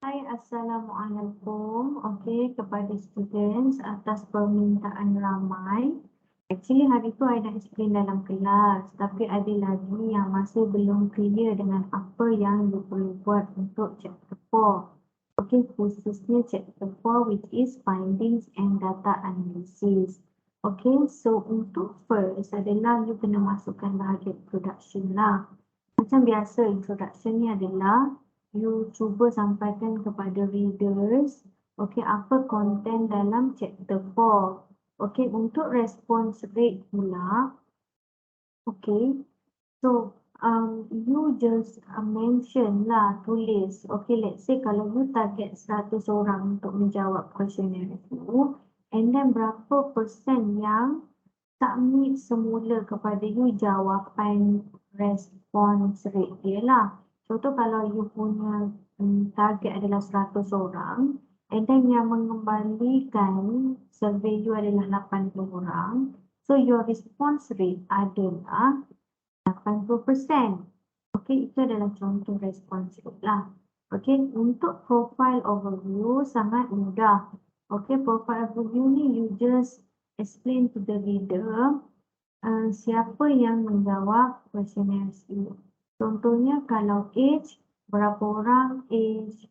Hai, Assalamualaikum. Okey, kepada students atas permintaan ramai. Actually hari tu I dah explain dalam kelas, tapi ada lagi yang masih belum clear dengan apa yang you perlu buat untuk chapter 4. Okey, khususnya chapter 4 which is findings and data analysis. Okey, so untuk first adalah you kena masukkan bahagian introduction lah. Macam biasa, introduction ni adalah you cuba sampaikan kepada readers, okey, apa konten dalam chapter 4. Okey, untuk response rate pula, okey, so you just mention lah, tulis. Okey, let's say kalau you target 100 orang untuk menjawab questionnaire tu, and then berapa persen yang submit semula kepada you jawapan response rate dia lah. Contoh kalau you punya target adalah 100 orang, and then yang mengembalikan survey you adalah 80 orang, so your response rate adalah 80%. Okey, itu adalah contoh response rate lah. Okey, untuk profile overview sangat mudah. Okey, profile overview ni you just explain to the reader siapa yang menjawab questionnaire you. Contohnya kalau age, berapa orang age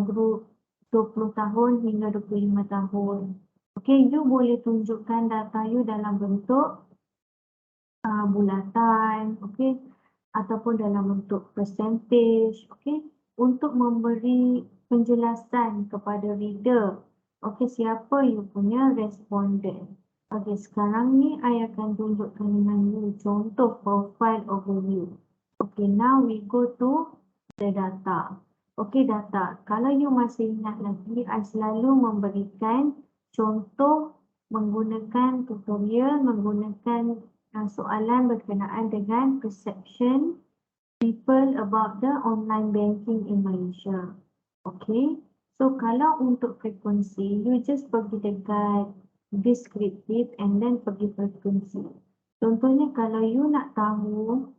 group 20 tahun hingga 25 tahun. Okey, you boleh tunjukkan data you dalam bentuk bulatan, okey, ataupun dalam bentuk percentage, okey, untuk memberi penjelasan kepada reader. Okey, siapa you punya respondent. Okey, sekarang ni I akan tunjukkan dengan you contoh profile overview. Okey, now we go to the data. Okey, data. Kalau you masih ingat lagi, I selalu memberikan contoh menggunakan tutorial, menggunakan soalan berkenaan dengan perception people about the online banking in Malaysia. Okay, so kalau untuk frekuensi, you just pergi dekat descriptive and then pergi frekuensi. Contohnya kalau you nak tahu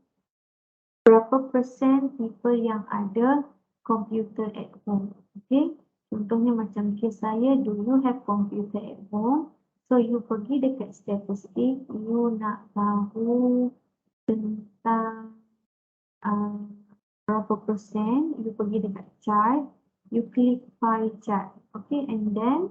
berapa persen people yang ada computer at home. Okay, contohnya macam kes saya, do you have computer at home? So you pergi dekat statistik, you nak tahu tentang berapa persen, you pergi dekat chart, you klik pie chart. Okay, and then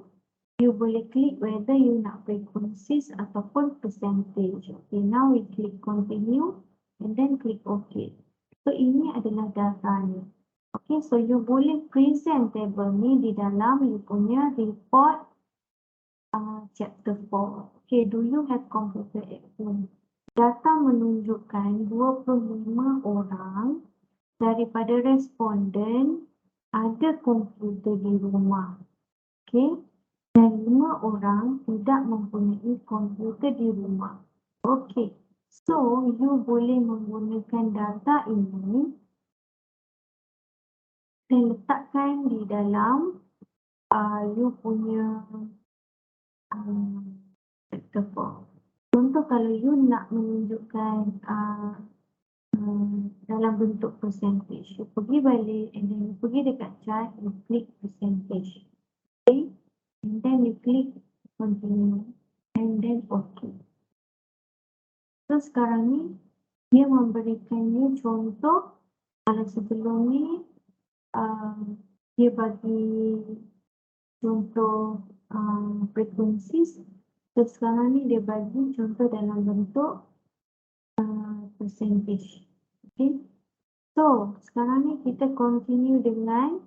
you boleh klik whether you nak frequencies ataupun percentage. Okay, now we click continue and then click OK. So ini adalah datanya. Okay, so you boleh present table ni di dalam you punya report chapter 4. Okay, do you have computer at home? Data menunjukkan 25 orang daripada responden ada komputer di rumah. Okay, dan 5 orang tidak mempunyai komputer di rumah. Okay, so you boleh menggunakan data ini dan letakkan di dalam you punya chapter 4. Contoh kalau you nak menunjukkan dalam bentuk percentage, you pergi balik and then you pergi dekat chart, you klik percentage. Okay, and then you click continue and then OK. So sekarang ni dia memberikan you contoh. Kalau sebelum ni dia bagi contoh frekuensi, so sekarang ni dia bagi contoh dalam bentuk percentage. Okay, so sekarang ni kita continue dengan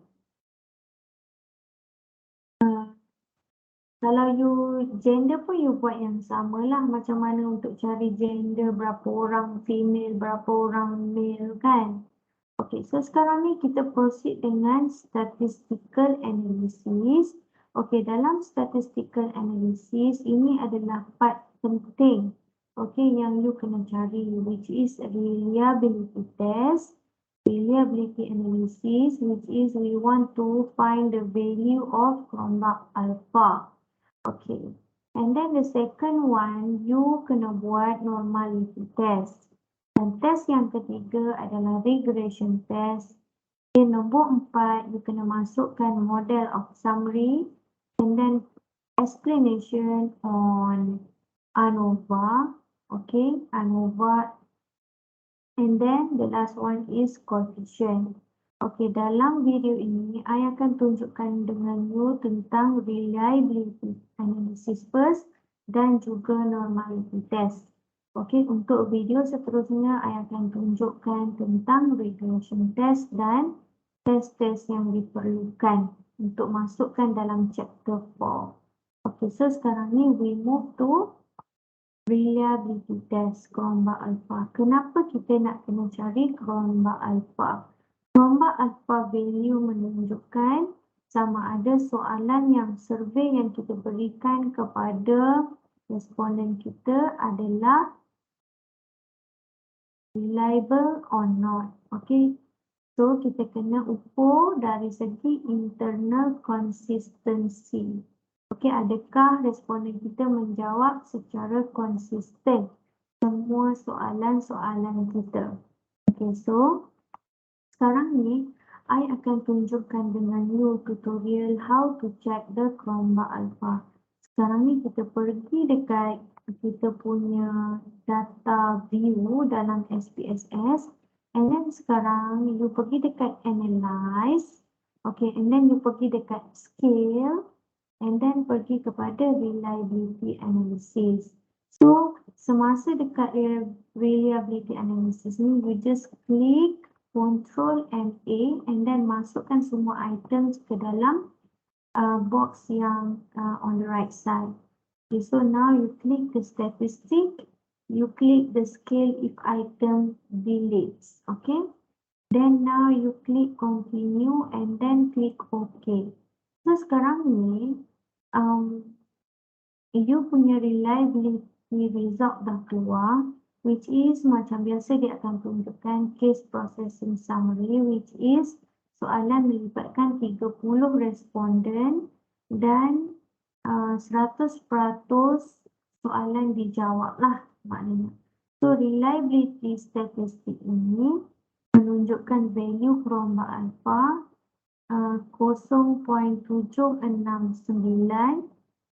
kalau you gender pun you buat yang sama lah, macam mana untuk cari gender, berapa orang female, berapa orang male kan. Okay, so sekarang ni kita proceed dengan statistical analysis. Okay, dalam statistical analysis ini adalah part penting, okay, yang you kena cari, which is reliability test, reliability analysis, which is we want to find the value of Cronbach alpha. Okay, and then the second one, you kena buat normality test. Dan test yang ketiga adalah regression test. Okay, nombor 4, you kena masukkan model of summary and then explanation on ANOVA. Okay, ANOVA. And then the last one is coefficient. Okay, dalam video ini, I akan tunjukkan dengan you tentang reliability analysis first dan juga normality test. Okay, untuk video seterusnya, I akan tunjukkan tentang regression test dan test-test yang diperlukan untuk masukkan dalam chapter 4. Okay, so sekarang ni we move to reliability test gelombang alpha. Kenapa kita nak kena cari gelombang alpha? Gelombang alpha value menunjukkan sama ada soalan yang survey yang kita berikan kepada responden kita adalah reliable or not. Okay. So, kita kena ukur dari segi internal consistency. Okey, adakah responden kita menjawab secara konsisten semua soalan-soalan kita? Okey, so sekarang ni I akan tunjukkan dengan you tutorial how to check the gelombang alpha. Sekarang ni kita pergi dekat kita punya data view dalam SPSS and then sekarang you pergi dekat analyze. Okey, and then you pergi dekat scale. And then pergi kepada reliability analysis. So, semasa dekat reliability analysis ni, you just click Ctrl and A and then masukkan semua items ke dalam box yang on the right side. Okay, so now you click the statistic, you click the scale if item deletes. Okay, then now you click continue and then click OK. So, sekarang ni, you punya reliability result dah keluar, which is macam biasa dia akan tunjukkan case processing summary, which is soalan melibatkan 30 responden dan 100% soalan dijawab lah maknanya. So, reliability statistik ini menunjukkan value gelombang alpha 0.769.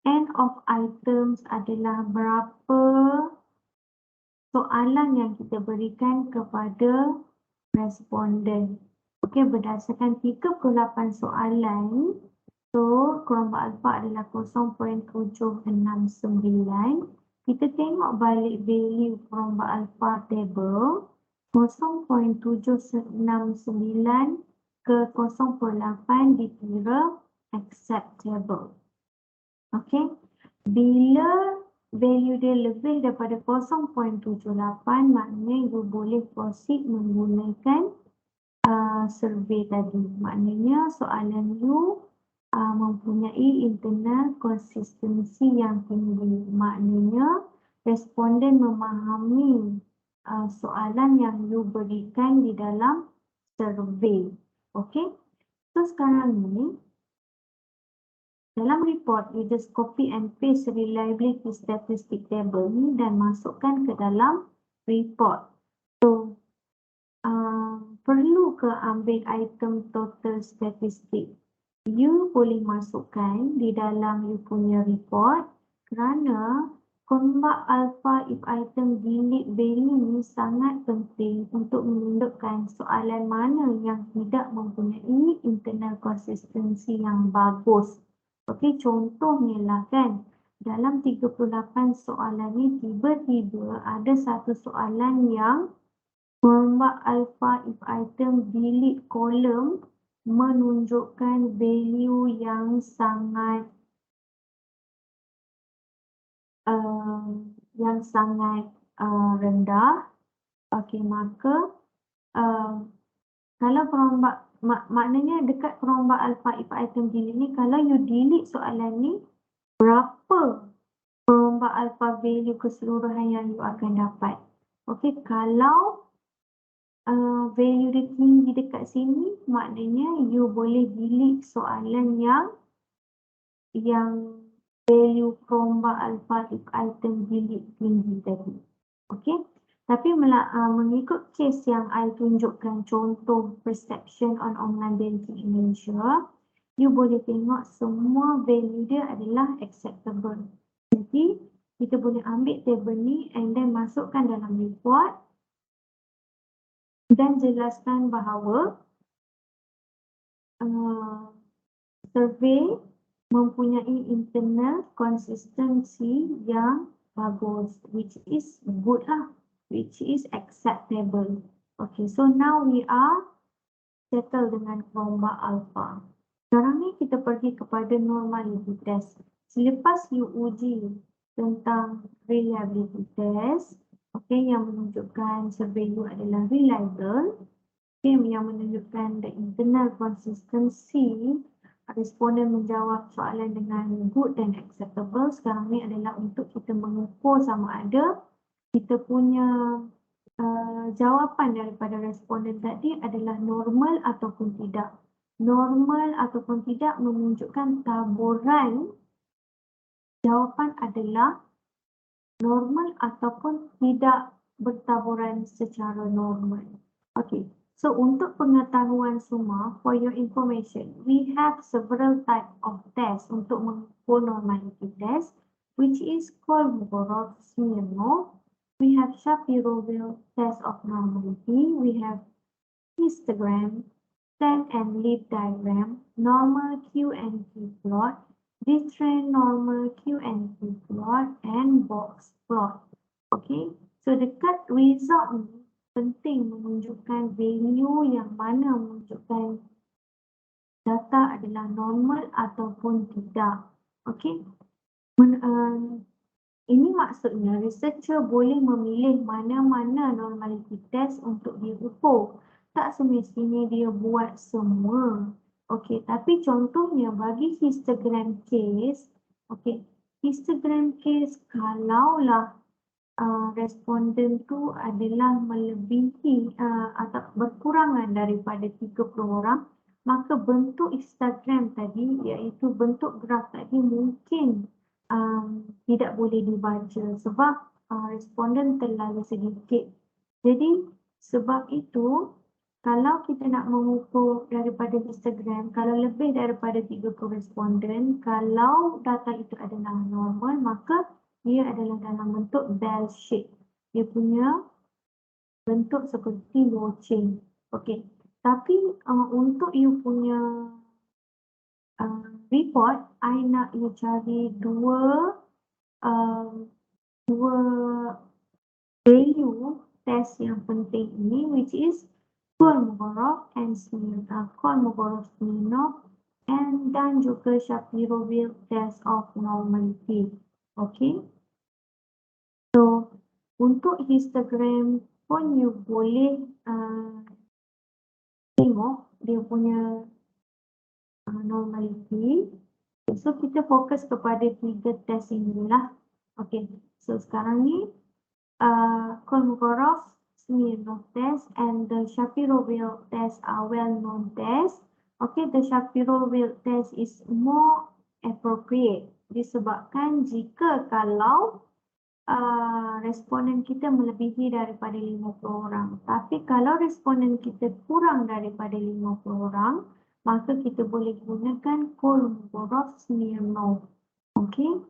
End of items adalah berapa soalan yang kita berikan kepada responden. Okey, berdasarkan 38 soalan, so gelombang alpha adalah 0.769. Kita tengok balik value gelombang alpha table 0.769 ke 0.8 dikira acceptable. Okey, bila value dia lebih daripada 0.78 maknanya you boleh proceed menggunakan survey tadi. Maknanya soalan you mempunyai internal consistency yang tinggi. Maknanya responden memahami soalan yang you berikan di dalam survey. Okey, so sekarang ni dalam report, you just copy and paste reliability statistic table ni dan masukkan ke dalam report. So, perlu ke ambil item total statistik? You boleh masukkan di dalam you punya report kerana gelombang alpha if item delete value ni sangat penting untuk menunjukkan soalan mana yang tidak mempunyai internal consistency yang bagus. Okey, contohnya lah kan, dalam 38 soalan ni tiba-tiba ada satu soalan yang gelombang alpha if item delete column menunjukkan value yang sangat rendah. Okey, maka kalau gelombang maknanya dekat gelombang alpha if item delete ni, kalau you delete soalan ni, berapa gelombang alpha value keseluruhan yang you akan dapat? Okey, kalau value dia tinggi dekat sini, maknanya you boleh delete soalan yang value gelombang alpha if item delete tinggi tadi. Okey, Tapi mengikut kes yang I tunjukkan contoh perception on online banking Indonesia, you boleh tengok semua value dia adalah acceptable. Jadi, kita boleh ambil table ni and then masukkan dalam report dan jelaskan bahawa survey mempunyai internal consistency yang bagus, which is good lah, which is acceptable. Okay, so now we are settle dengan kelompok alpha. Sekarang ni kita pergi kepada normality test. Selepas you uji tentang reliability test, okay, yang menunjukkan survey you adalah reliable, okay, yang menunjukkan the internal consistency, responden menjawab soalan dengan good dan acceptable. Sekarang ni adalah untuk kita mengukur sama ada kita punya jawapan daripada responden tadi adalah normal ataupun tidak. Normal ataupun tidak menunjukkan taburan jawapan adalah normal ataupun tidak bertaburan secara normal. Okay, so untuk pengetahuan semua, for your information, we have several type of test untuk mengukur normality test, which is Kolmogorov-Smirnov. We have Shapiro-Wilk test of normality. We have histogram, stand and lead diagram, normal Q and P plot, Distrend normal Q and P plot, and box plot. Okay, so dekat result ni penting menunjukkan value yang mana menunjukkan data adalah normal ataupun tidak. Okay, ini maksudnya researcher boleh memilih mana-mana normality test untuk diukur. Tak semestinya dia buat semua. Okey, tapi contohnya bagi histogram case, okey, histogram case kalaulah responden tu adalah melebihi atau berkurangan daripada 30 orang, maka bentuk histogram tadi iaitu bentuk graf tadi mungkin tidak boleh dibaca sebab responden terlalu sedikit. Jadi sebab itu kalau kita nak mengukur daripada histogram, kalau lebih daripada 30 responden, kalau data itu adalah normal, maka dia adalah dalam bentuk bell shape. Dia punya bentuk seperti loceng. Okey. Tapi untuk you punya report, I nak you cari dua value test yang penting ini, which is Kolmogorov and Kolmogorov-Smirnov and dan juga Shapiro-Wilk test of normality. Okay. So untuk histogram pun you boleh tengok dia punya normality. So kita fokus kepada 3 test ini lah. Okay, so sekarang ni Kolmogorov-Smirnov test and the Shapiro-Wilk test are well-known test. Okay, the Shapiro-Wilk test is more appropriate disebabkan jika kalau responden kita melebihi daripada 50 orang. Tapi kalau responden kita kurang daripada 50 orang, maka kita boleh gunakan Kolmogorov-Smirnov. Okay.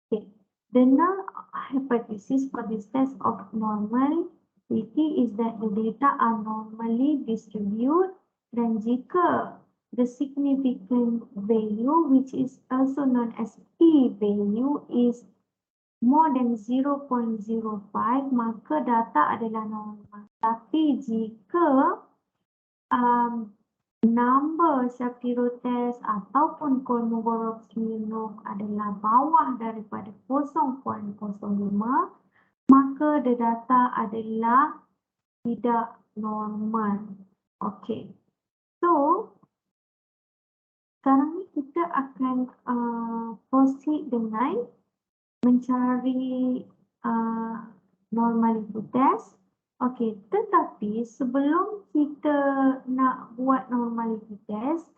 Okay. The null hypothesis for this test of normality is that the data are normally distributed, dan jika the significant value, which is also known as p-value, is more than 0.05, maka data adalah normal. Tapi jika number Shapiro test ataupun Kolmogorov-Smirnov adalah bawah daripada 0.05, maka the data adalah tidak normal. Okay. So, sekarang ni kita akan proceed dengan mencari normality test. Okey, tetapi sebelum kita nak buat normality test,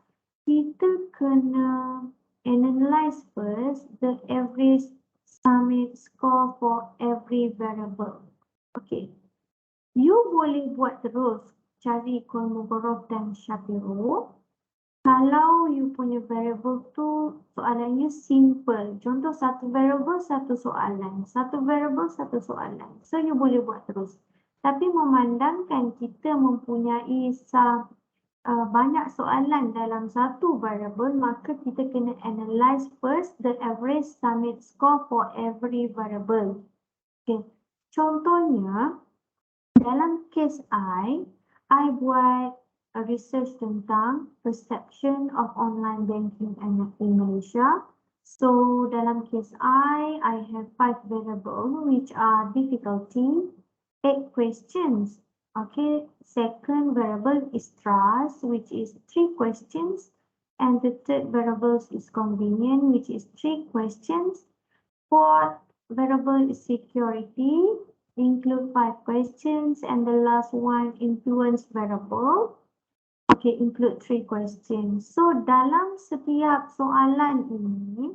kita kena analyze first the average summit score for every variable. Okey. You boleh buat terus cari Kolmogorov dan Shapiro. Kalau you punya variable tu soalannya simple. Contoh satu variable, satu soalan. Satu variable, satu soalan. So, you boleh buat terus. Tapi memandangkan kita mempunyai banyak soalan dalam satu variable, maka kita kena analyze first the average summit score for every variable. Okay. Contohnya, dalam kes I buat research tentang perception of online banking in Malaysia. So, dalam kes I have 5 variables which are difficulty, 8 questions. Okay, second variable is trust, which is 3 questions. And the third variable is convenient, which is 3 questions. Fourth variable is security, include 5 questions, and the last one influence variable. Okay, include 3 questions. So, dalam setiap soalan ini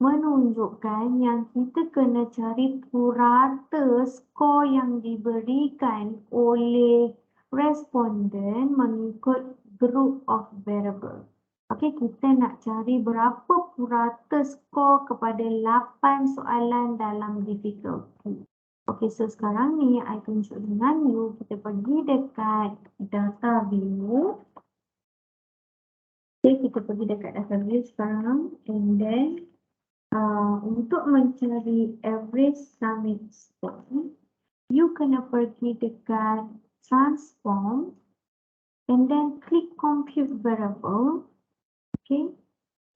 menunjukkan yang kita kena cari purata skor yang diberikan oleh responden mengikut group of variable. Okey, kita nak cari berapa purata skor kepada 8 soalan dalam difficulty. Okey, so sekarang ni I tunjuk dengan you, kita pergi dekat data view. Okey, kita pergi dekat data view sekarang, and then untuk mencari average summit score, you kena pergi dekat transform and then click compute variable. Okay,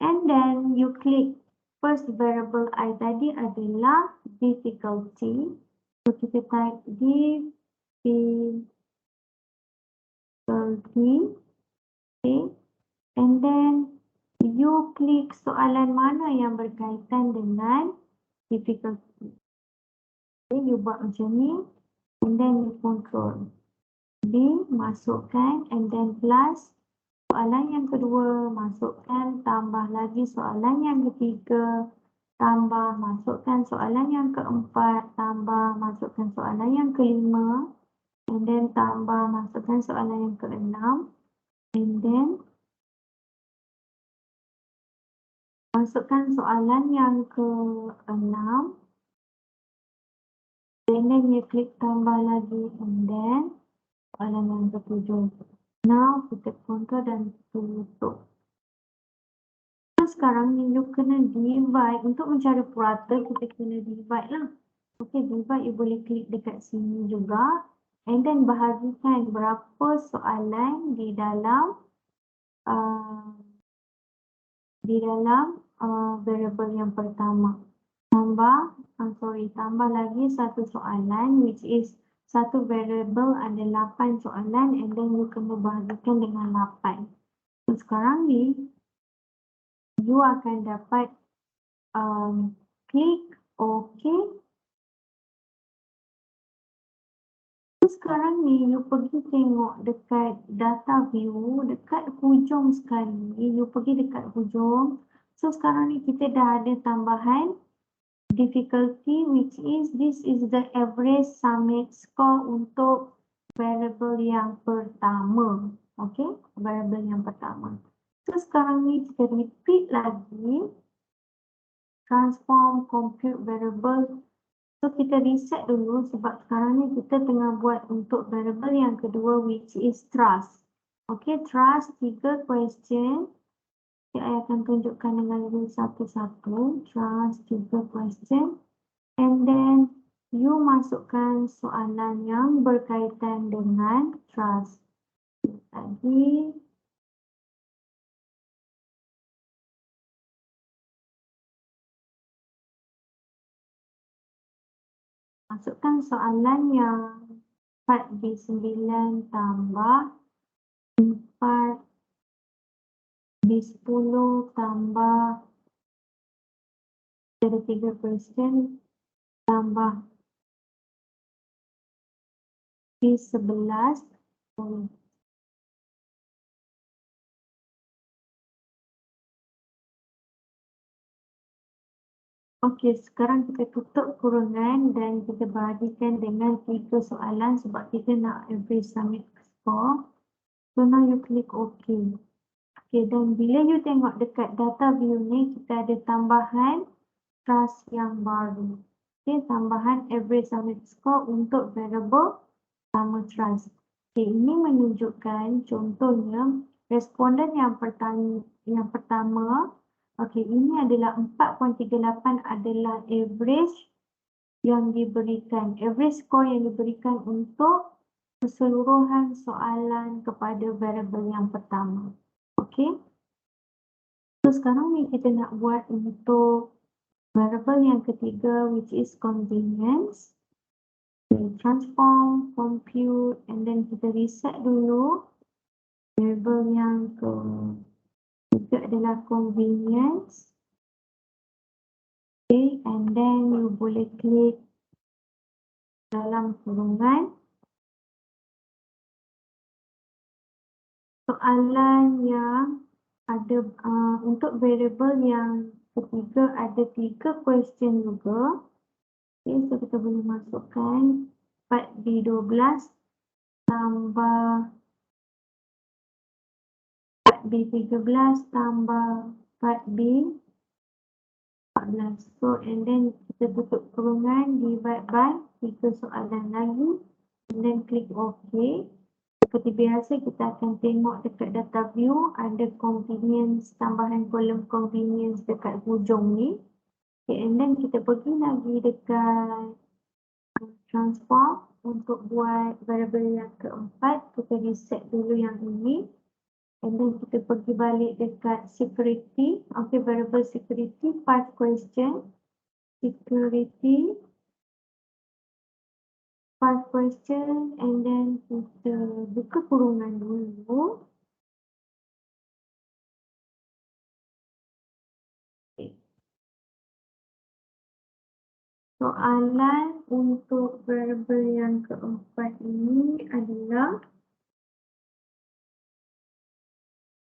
and then you click first variable I tadi adalah difficulty. So kita type difficulty, okay, and then you klik soalan mana yang berkaitan dengan difficulty. Okay, you buat macam ni, and then you control B, masukkan, and then plus soalan yang kedua, masukkan, tambah lagi soalan yang ketiga, tambah, masukkan soalan yang keempat, tambah, masukkan soalan yang kelima, and then tambah, masukkan soalan yang keenam, and then masukkan soalan yang ke-6, and then you klik tambah lagi, and then soalan yang ke-7. Now, kita kontrol dan tutup. So, sekarang ni you kena divide. Untuk mencari purata, kita kena divide lah. Okay, divide you boleh klik dekat sini juga. And then bahagikan berapa soalan di dalam variable yang pertama. Tambah lagi satu soalan, which is satu variable ada 8 soalan, and then you kena bahagikan dengan 8. So, sekarang ni, you akan dapat klik OK. So, sekarang ni, you pergi tengok dekat data view, dekat hujung sekali, you pergi dekat hujung. So, sekarang ni kita dah ada tambahan difficulty, which is this is the average summit score untuk variable yang pertama. Okay, variable yang pertama. So, sekarang ni kita repeat lagi. Transform compute variable. So, kita reset dulu sebab sekarang ni kita tengah buat untuk variable yang kedua, which is trust. Okay, trust 3 question. Saya akan tunjukkan dengan you satu-satu. Trust 3 question. And then, you masukkan soalan yang berkaitan dengan trust. Tadi, masukkan soalan yang 4B9 tambah 4B10 tambah ada 3 question tambah B11. Okey, sekarang kita tutup kurungan dan kita bahagikan dengan 3 soalan sebab kita nak average summit score. So now you click OK. Okey, dan bila you tengok dekat data view ni, kita ada tambahan class yang baru. Okey, tambahan average summit score untuk variable pertama trust. Okey, ini menunjukkan contohnya responden yang pertama. Okey, ini adalah 4.38 adalah average yang diberikan, average score yang diberikan untuk keseluruhan soalan kepada variable yang pertama. Okey. So sekarang ni kita nak buat untuk variable yang ketiga, which is convenience. Transform, compute, and then kita reset dulu. Variable yang ketiga adalah convenience. Okay, and then you boleh klik dalam kurungan. Soalan yang ada untuk variable yang ketiga ada 3 question juga. Okay, so kita boleh masukkan 4B12 tambah 4B13 tambah 4B14. So, and then kita tutup kurungan, divide by 3 soalan lagi, and then klik OK. Seperti biasa, kita akan tengok dekat data view, ada convenience, tambahan kolom convenience dekat hujung ni. Okay, and then kita pergi lagi dekat transform untuk buat variable yang keempat. Kita reset dulu yang ini. And then kita pergi balik dekat security. Okay, variable security, 5 question. Security, 5 question. And then kita buka kurungan dulu. Okay. Soalan untuk variable yang keempat ini adalah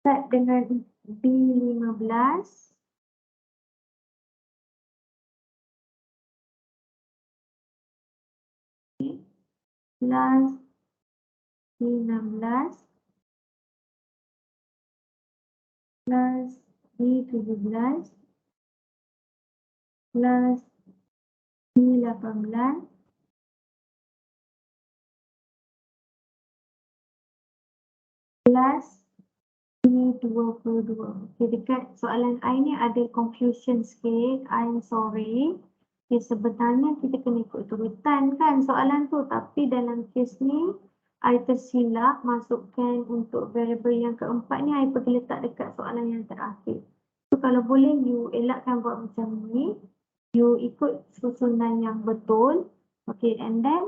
start dengan B15. Plus B16 plus B17 plus B18 plus B22. Okay, dekat soalan I ni ada confusion sikit. I'm sorry. Okay, sebenarnya kita kena ikut turutan kan soalan tu. Tapi dalam kes ni, I tersilap masukkan untuk variable yang keempat ni, I pergi letak dekat soalan yang terakhir. So, kalau boleh you elakkan buat macam ni. You ikut susunan yang betul. Okay, and then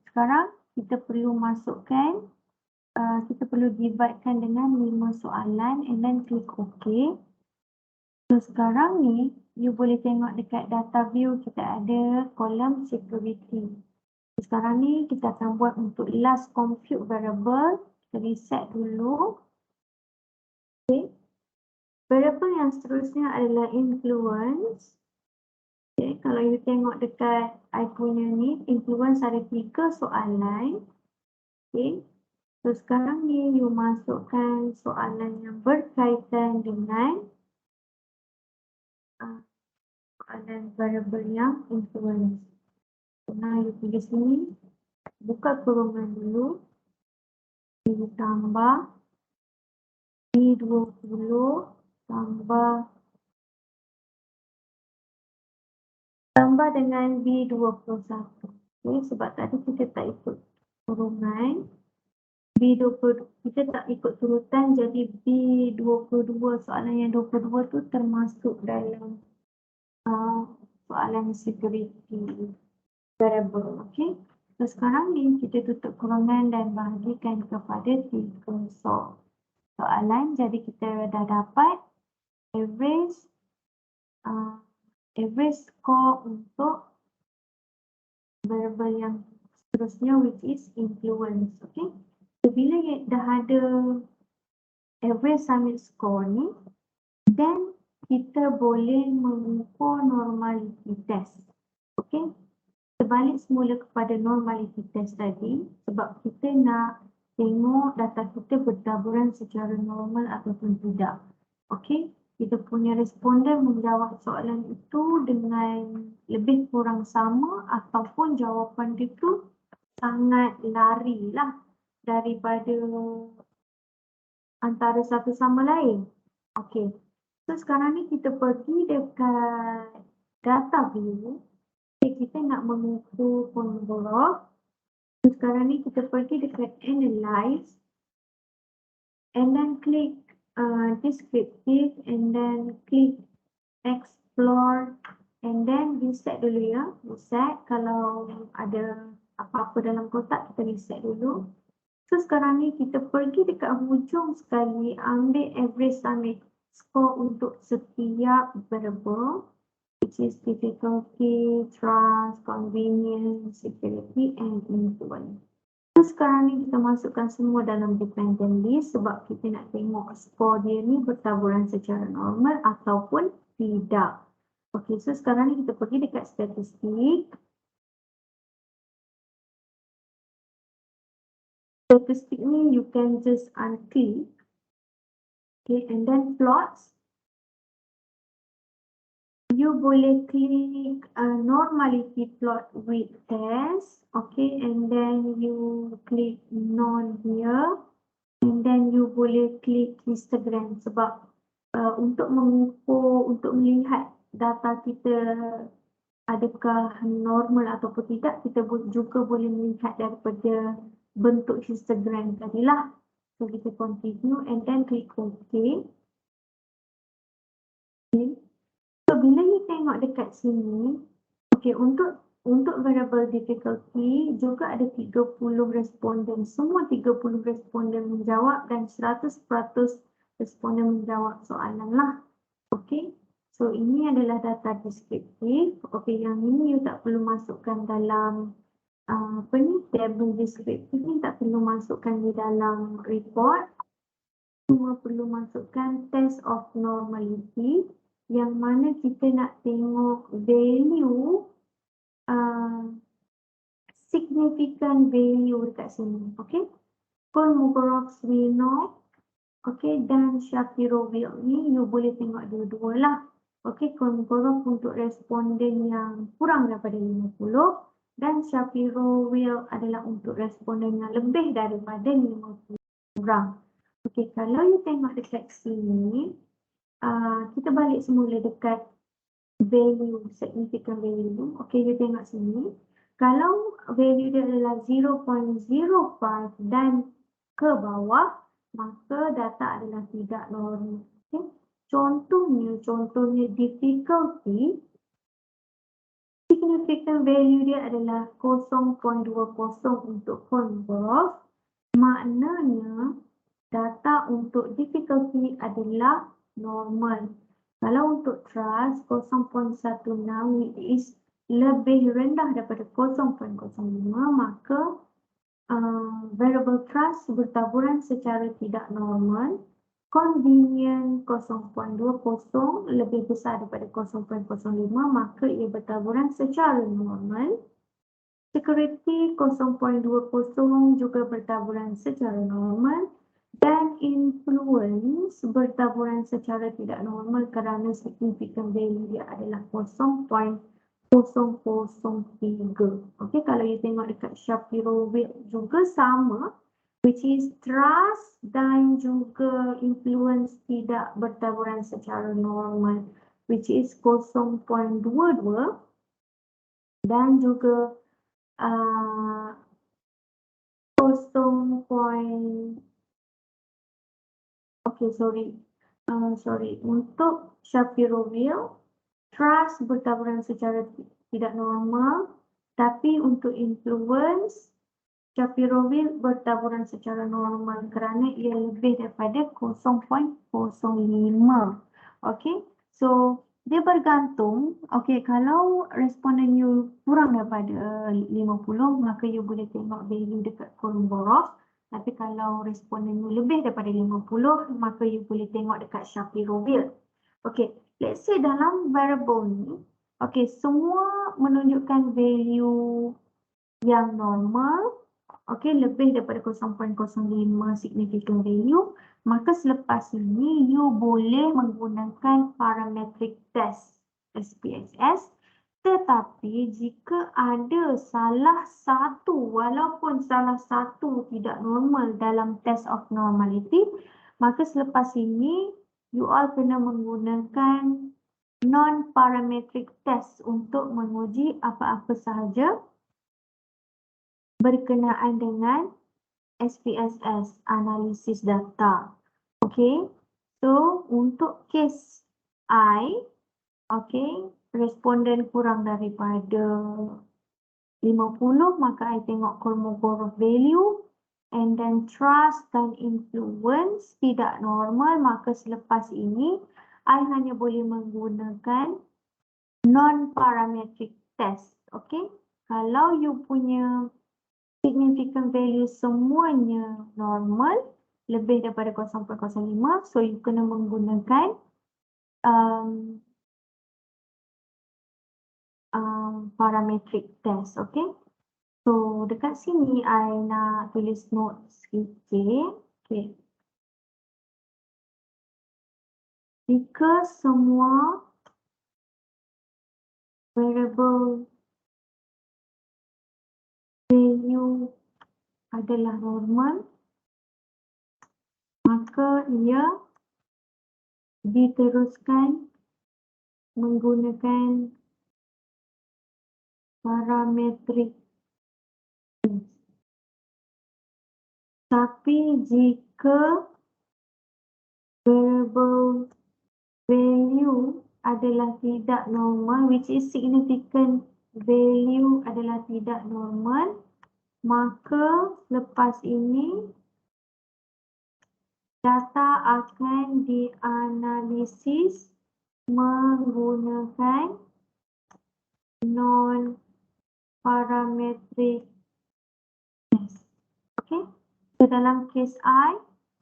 sekarang kita perlu masukkan, kita perlu dividekan dengan 5 soalan and then klik OK. So sekarang ni, you boleh tengok dekat data view kita ada kolom security. Sekarang ni kita akan buat untuk last compute variable. Kita reset dulu. Okay. Variable yang seterusnya adalah influence. Okay, kalau you tengok dekat I punya ni, influence ada 3 soalan. Okay. So sekarang ni you masukkan soalan yang berkaitan dengan soalan variable yang influence. So now you pergi sini, buka kurungan dulu, ditambah B20 tambah dengan B21. Okay, sebab tadi kita tak ikut kurungan. B20 kita tak ikut turutan, jadi B22 soalan yang 22 tu termasuk dalam soalan security variable. Okay. So sekarang ni kita tutup kurungan dan bahagikan kepada 3 soalan. Jadi kita dah dapat average score untuk variable yang seterusnya, which is influence. Okay. So, bila dah ada average summit score ni, then kita boleh mengukur normality test. Okey. Terbalik semula kepada normality test tadi sebab kita nak tengok data kita bertaburan secara normal ataupun tidak. Okey. Kita punya responden menjawab soalan itu dengan lebih kurang sama ataupun jawapan dia tu sangat lari lah daripada antara satu sama lain. Okey. So sekarang ni kita pergi dekat data view. Okay, kita nak mengukur Kolmogorov. So sekarang ni kita pergi dekat analyze and then click descriptive and then click explore and then reset dulu ya. Reset kalau ada apa-apa dalam kotak kita reset dulu. So sekarang ni kita pergi dekat hujung sekali ambil average summation score untuk setiap variable which is difficulty, trust, convenience, security and influence. So sekarang ni kita masukkan semua dalam dependent list sebab kita nak tengok skor dia ni bertaburan secara normal ataupun tidak. Okay, so sekarang ni kita pergi dekat statistik. Statistik ni you can just unclick. Okay, and then plots. You boleh klik normality plot with test. Okay, and then you click none here. And then you boleh klik histogram sebab untuk mengukur, untuk melihat data kita adakah normal ataupun tidak, kita juga boleh melihat daripada bentuk histogram tadilah. So kita continue and then click OK. Okay. So bila you tengok dekat sini, okay, untuk variable difficulty juga ada 30 responden. Semua 30 responden menjawab dan 100% responden menjawab soalan lah. Okay. So ini adalah data deskriptif. Okay, yang ini you tak perlu masukkan dalam table deskriptif ni tak perlu masukkan di dalam report. Cuma perlu masukkan test of normality yang mana kita nak tengok value significant value dekat sini. Okay. Kolmogorov we know. Okay, dan Shapiro-Wilk ni you boleh tengok dua-dua lah. Okay, Kolmogorov untuk responden yang kurang daripada 50 dan Shapiro-Wilk adalah untuk responden yang lebih daripada 50 kurang. Okay, kalau you tengok dekat sini, kita balik semula dekat value, significant value. Okay, you tengok sini. Kalau value dia adalah 0.05 dan ke bawah, maka data adalah tidak normal. Okay. Contohnya difficulty, significant value dia adalah 0.20 untuk Kolmogorov. Maknanya data untuk difficulty adalah normal. Kalau untuk trust 0.16 which is lebih rendah daripada 0.05, maka variable trust bertaburan secara tidak normal. Convenient 0.20 lebih besar daripada 0.05, maka ia bertaburan secara normal. Security 0.20 juga bertaburan secara normal. Dan influence bertaburan secara tidak normal kerana significant value dia adalah 0.003. Okay, kalau you tengok dekat Shapiro-Wilk juga sama, which is trust dan juga influence tidak bertaburan secara normal, which is 0.22 dan juga 0. Okay, sorry. Untuk Shapiro-Wilk, trust bertaburan secara tidak normal, tapi untuk influence, Shapiro-Wilk bertaburan secara normal kerana ia lebih daripada 0.05. Okay, so dia bergantung. Okay, kalau responden you kurang daripada 50, maka you boleh tengok value dekat Kolmogorov. Tapi kalau responden you lebih daripada 50, maka you boleh tengok dekat Shapiro-Wilk. Okay, let's say dalam variable ni, okay, semua menunjukkan value yang normal, okay, lebih daripada 0.05 significant value, maka selepas ini you boleh menggunakan parametric test SPSS. Tetapi jika ada salah satu, walaupun salah satu tidak normal dalam test of normality, maka selepas ini you all kena menggunakan non-parametric test untuk menguji apa-apa sahaja berkenaan dengan SPSS, analisis data. Okay, so untuk case I, okay, responden kurang daripada 50, maka I tengok Kolmogorov value, and then trust dan influence tidak normal, maka selepas ini I hanya boleh menggunakan non-parametric test. Okay, kalau you punya significant value semuanya normal, lebih daripada 0.05, so you kena menggunakan parametric test. Okay, so dekat sini I nak tulis note sikit. Okay, jika semua variable value adalah normal, maka ia diteruskan menggunakan parametric test. Tapi jika variable value adalah tidak normal, which is significant value adalah tidak normal, maka lepas ini data akan dianalisis menggunakan non-parametric test. Okay, so dalam case I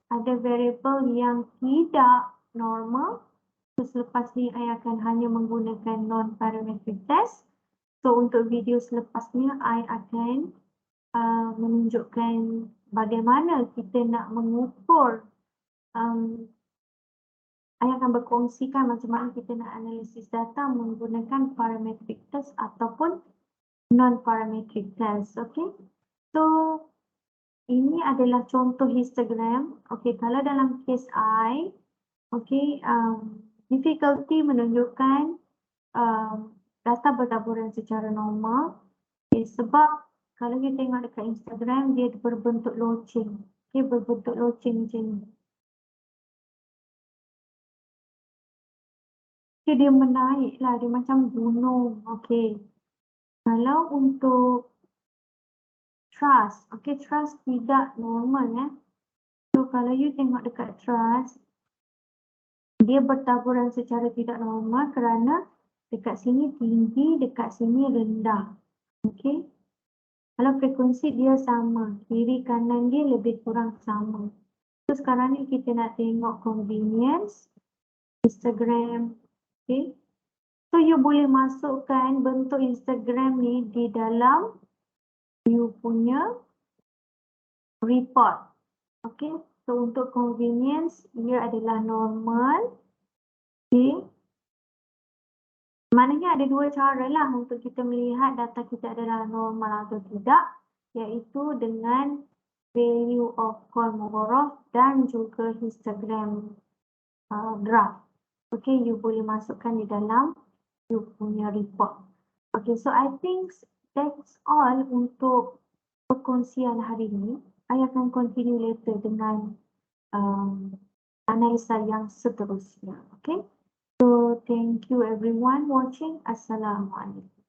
ada variable yang tidak normal, so selepas ni I akan hanya menggunakan non-parametric test. So untuk video selepasnya I akan menunjukkan bagaimana kita nak mengukur, I akan berkongsikan macam mana kita nak analisis data menggunakan parametric test ataupun non-parametric test. Okay, so ini adalah contoh histogram. Okay, kalau dalam case I, okay, difficulty menunjukkan data bertaburan secara normal. Okay, sebab kalau kita tengok dekat Instagram, dia berbentuk loceng. Okay, berbentuk loceng macam ni. Okay, dia menaik lah, dia macam gunung. Okay, kalau untuk trust, okay, trust tidak normal. So kalau you tengok dekat trust, dia bertaburan secara tidak normal kerana dekat sini tinggi, dekat sini rendah. Okay, kalau frekuensi dia sama, kiri kanan dia lebih kurang sama. So sekarang ni kita nak tengok convenience, histogram. Okay, so you boleh masukkan bentuk histogram ni di dalam you punya report. Okay, so untuk convenience, ia adalah normal. Okay, maknanya ada dua cara lah untuk kita melihat data kita adalah normal atau tidak, iaitu dengan value of Kolmogorov dan juga histogram graph. Okay, you boleh masukkan di dalam you punya report. Okay, so I think that's all untuk perkongsian hari ini. I akan continue later dengan analisa yang seterusnya. Okay, so thank you everyone watching. Assalamualaikum.